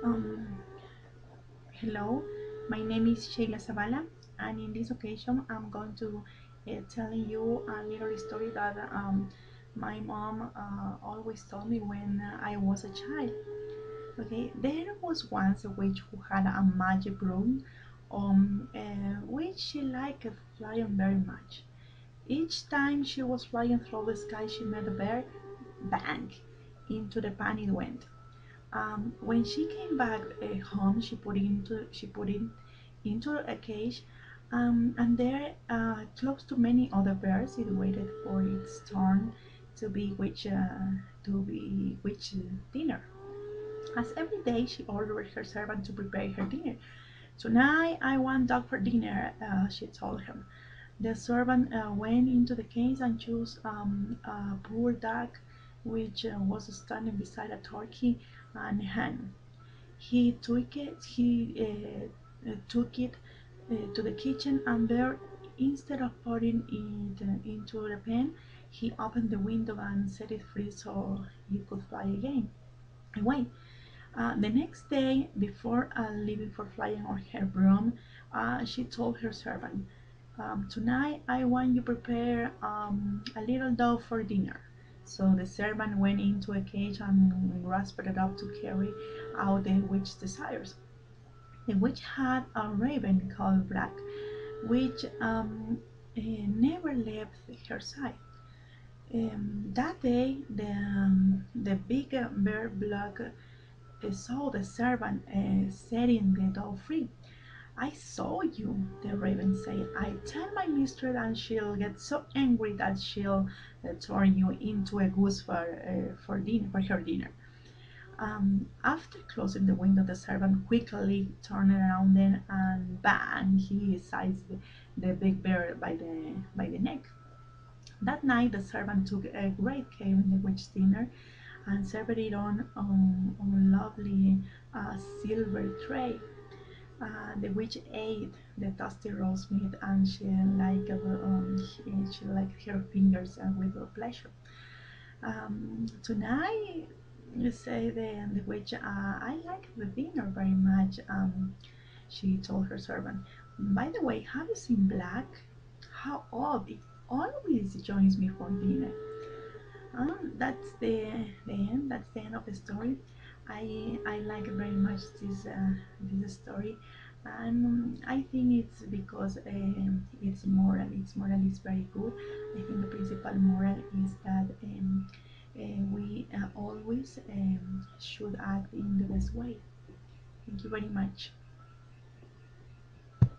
Um, Hello, my name is Sheila Zavala, and in this occasion, I'm going to tell you a little story that my mom always told me when I was a child. Okay, there was once a witch who had a magic broom, which she liked flying very much. Each time she was flying through the sky, she met a bear. Bang! Into the pan it went. When she came back home, she put it into a cage, and there, close to many other bears, it waited for its turn to be witch dinner. As every day, she ordered her servant to prepare her dinner. Tonight, I want duck for dinner, she told him. The servant went into the cage and chose a poor duck, which was standing beside a turkey and a hen. He took it to the kitchen, and there, instead of putting it into the pan, he opened the window and set it free so it could fly again away. The next day, before leaving for flying on her broom, she told her servant, "Tonight I want you to prepare a little dove for dinner." So the servant went into a cage and grasped it up to carry out the witch's desires. The witch had a raven called Black, which never left her side. That day, the big bear Black saw the servant setting the dove free. "I saw you," the raven said. "I tell my mistress, and she'll get so angry that she'll turn you into a goose for dinner, for her dinner." After closing the window, the servant quickly turned around then, and bang! He seized the big bear by the neck. That night, the servant took a great care in the witch's dinner and served it on a lovely silver tray. The witch ate the tasty roast meat, and she liked her fingers with pleasure. Tonight, you say the witch, "I like the dinner very much." She told her servant. "By the way, have you seen Black? How odd! It always joins me for dinner." That's the end. That's the end of the story. I like very much this story, and I think it's because it's moral. Its moral is very good. I think the principal moral is that we always should act in the best way. Thank you very much.